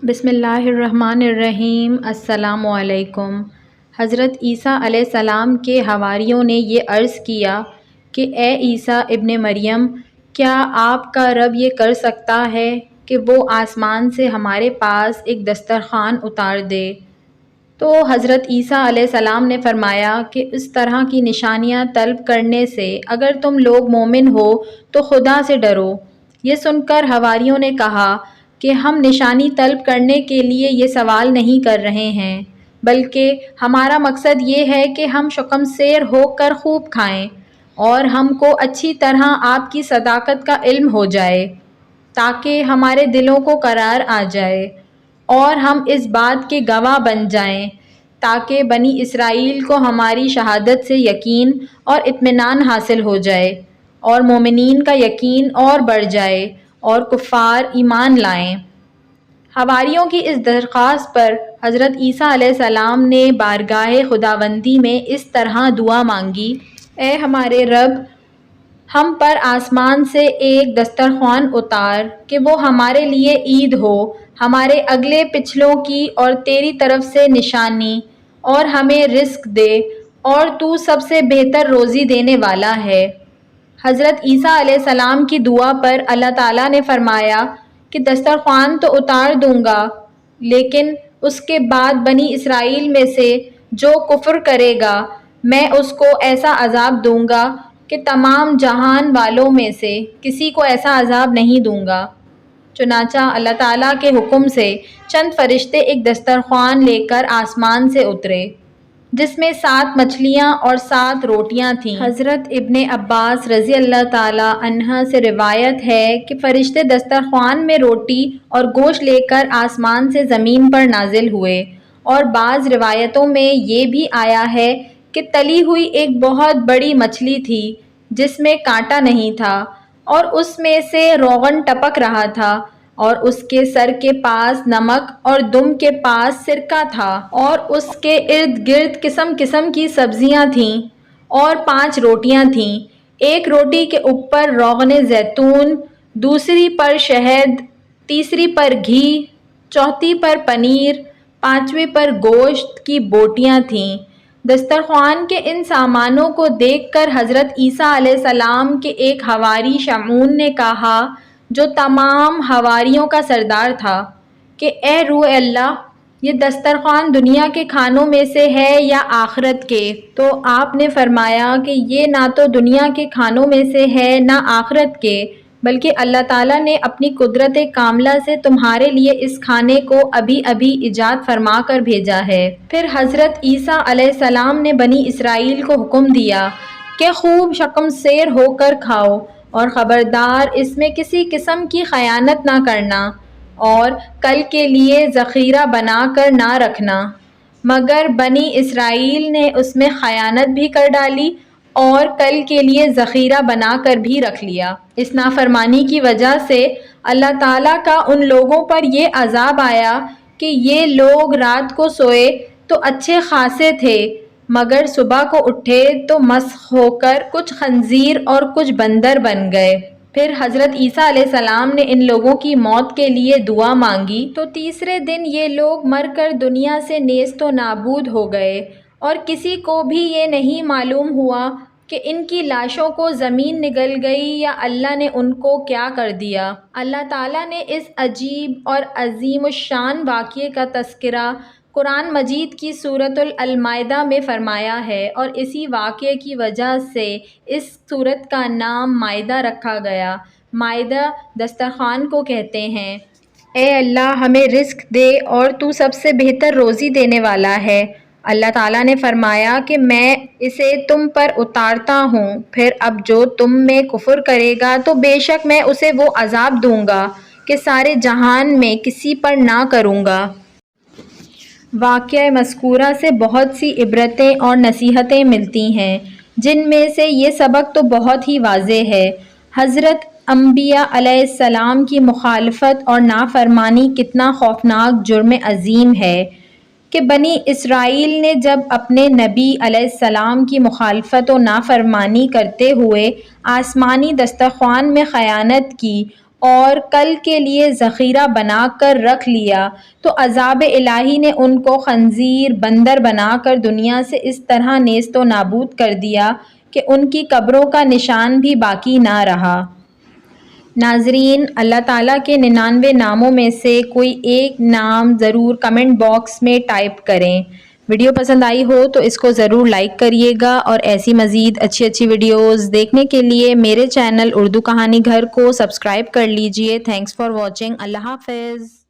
بسم اللہ الرحمن الرحیم۔ السلام علیکم۔ حضرت عیسیٰ علیہ السلام کے حواریوں نے یہ عرض کیا کہ اے عیسیٰ ابن مریم، کیا آپ کا رب یہ کر سکتا ہے کہ وہ آسمان سے ہمارے پاس ایک دسترخوان اتار دے؟ تو حضرت عیسیٰ علیہ السلام نے فرمایا کہ اس طرح کی نشانیاں طلب کرنے سے اگر تم لوگ مومن ہو تو خدا سے ڈرو۔ یہ سن کر حواریوں نے کہا کہ ہم نشانی طلب کرنے کے لیے یہ سوال نہیں کر رہے ہیں، بلکہ ہمارا مقصد یہ ہے کہ ہم شکمسیر ہو کر خوب کھائیں اور ہم کو اچھی طرح آپ کی صداقت کا علم ہو جائے، تاکہ ہمارے دلوں کو قرار آ جائے اور ہم اس بات کے گواہ بن جائیں، تاکہ بنی اسرائیل کو ہماری شہادت سے یقین اور اطمینان حاصل ہو جائے اور مومنین کا یقین اور بڑھ جائے اور کفار ایمان لائیں۔ حواریوں کی اس درخواست پر حضرت عیسیٰ علیہ السلام نے بارگاہ خداوندی میں اس طرح دعا مانگی: اے ہمارے رب، ہم پر آسمان سے ایک دسترخوان اتار کہ وہ ہمارے لیے عید ہو، ہمارے اگلے پچھلوں کی اور تیری طرف سے نشانی، اور ہمیں رزق دے، اور تو سب سے بہتر روزی دینے والا ہے۔ حضرت عیسیٰ علیہ السلام کی دعا پر اللہ تعالیٰ نے فرمایا کہ دسترخوان تو اتار دوں گا، لیکن اس کے بعد بنی اسرائیل میں سے جو کفر کرے گا میں اس کو ایسا عذاب دوں گا کہ تمام جہان والوں میں سے کسی کو ایسا عذاب نہیں دوں گا۔ چنانچہ اللہ تعالیٰ کے حکم سے چند فرشتے ایک دسترخوان لے کر آسمان سے اترے، جس میں 7 مچھلیاں اور 7 روٹیاں تھیں۔ حضرت ابن عباس رضی اللہ تعالیٰ عنہ سے روایت ہے کہ فرشتے دسترخوان میں روٹی اور گوشت لے کر آسمان سے زمین پر نازل ہوئے، اور بعض روایتوں میں یہ بھی آیا ہے کہ تلی ہوئی ایک بہت بڑی مچھلی تھی جس میں کانٹا نہیں تھا، اور اس میں سے روغن ٹپک رہا تھا، اور اس کے سر کے پاس نمک اور دم کے پاس سرکہ تھا، اور اس کے ارد گرد قسم قسم کی سبزیاں تھیں، اور 5 روٹیاں تھیں، ایک روٹی کے اوپر روغن زیتون، دوسری پر شہد، تیسری پر گھی، چوتھی پر پنیر، 5ویں پر گوشت کی بوٹیاں تھیں۔ دسترخوان کے ان سامانوں کو دیکھ کر حضرت عیسیٰ علیہ السلام کے ایک حواری شمعون نے کہا، جو تمام حواریوں کا سردار تھا، کہ اے روح اللہ، یہ دسترخوان دنیا کے کھانوں میں سے ہے یا آخرت کے؟ تو آپ نے فرمایا کہ یہ نہ تو دنیا کے کھانوں میں سے ہے نہ آخرت کے، بلکہ اللہ تعالیٰ نے اپنی قدرت کاملہ سے تمہارے لیے اس کھانے کو ابھی ابھی ایجاد فرما کر بھیجا ہے۔ پھر حضرت عیسیٰ علیہ السلام نے بنی اسرائیل کو حکم دیا کہ خوب شکمسیر ہو کر کھاؤ، اور خبردار اس میں کسی قسم کی خیانت نہ کرنا، اور کل کے لیے ذخیرہ بنا کر نہ رکھنا۔ مگر بنی اسرائیل نے اس میں خیانت بھی کر ڈالی اور کل کے لیے ذخیرہ بنا کر بھی رکھ لیا۔ اس نافرمانی کی وجہ سے اللہ تعالیٰ کا ان لوگوں پر یہ عذاب آیا کہ یہ لوگ رات کو سوئے تو اچھے خاصے تھے، مگر صبح کو اٹھے تو مسخ ہو کر کچھ خنزیر اور کچھ بندر بن گئے۔ پھر حضرت عیسیٰ علیہ السلام نے ان لوگوں کی موت کے لیے دعا مانگی تو تیسرے دن یہ لوگ مر کر دنیا سے نیست و نابود ہو گئے، اور کسی کو بھی یہ نہیں معلوم ہوا کہ ان کی لاشوں کو زمین نگل گئی یا اللہ نے ان کو کیا کر دیا۔ اللہ تعالیٰ نے اس عجیب اور عظیم الشان واقعے کا تذکرہ قرآن مجید کی سورۃ المائدہ میں فرمایا ہے، اور اسی واقعے کی وجہ سے اس سورت کا نام مائدہ رکھا گیا۔ مائدہ دسترخوان کو کہتے ہیں۔ اے اللہ، ہمیں رزق دے اور تو سب سے بہتر روزی دینے والا ہے۔ اللہ تعالیٰ نے فرمایا کہ میں اسے تم پر اتارتا ہوں، پھر اب جو تم میں کفر کرے گا تو بے شک میں اسے وہ عذاب دوں گا کہ سارے جہان میں کسی پر نہ کروں گا۔ واقعہ مذکورہ سے بہت سی عبرتیں اور نصیحتیں ملتی ہیں، جن میں سے یہ سبق تو بہت ہی واضح ہے۔ حضرت انبیاء علیہ السلام کی مخالفت اور نافرمانی کتنا خوفناک جرم عظیم ہے کہ بنی اسرائیل نے جب اپنے نبی علیہ السلام کی مخالفت و نافرمانی کرتے ہوئے آسمانی دسترخوان میں خیانت کی اور کل کے لیے ذخیرہ بنا کر رکھ لیا تو عذاب الہی نے ان کو خنزیر بندر بنا کر دنیا سے اس طرح نیست و نابود کر دیا کہ ان کی قبروں کا نشان بھی باقی نہ رہا۔ ناظرین، اللہ تعالیٰ کے 99 ناموں میں سے کوئی ایک نام ضرور کمنٹ باکس میں ٹائپ کریں۔ ویڈیو پسند آئی ہو تو اس کو ضرور لائک کریے گا، اور ایسی مزید اچھی ویڈیوز دیکھنے کے لیے میرے چینل اردو کہانی گھر کو سبسکرائب کر لیجئے۔ Thanks for watching. اللہ حافظ۔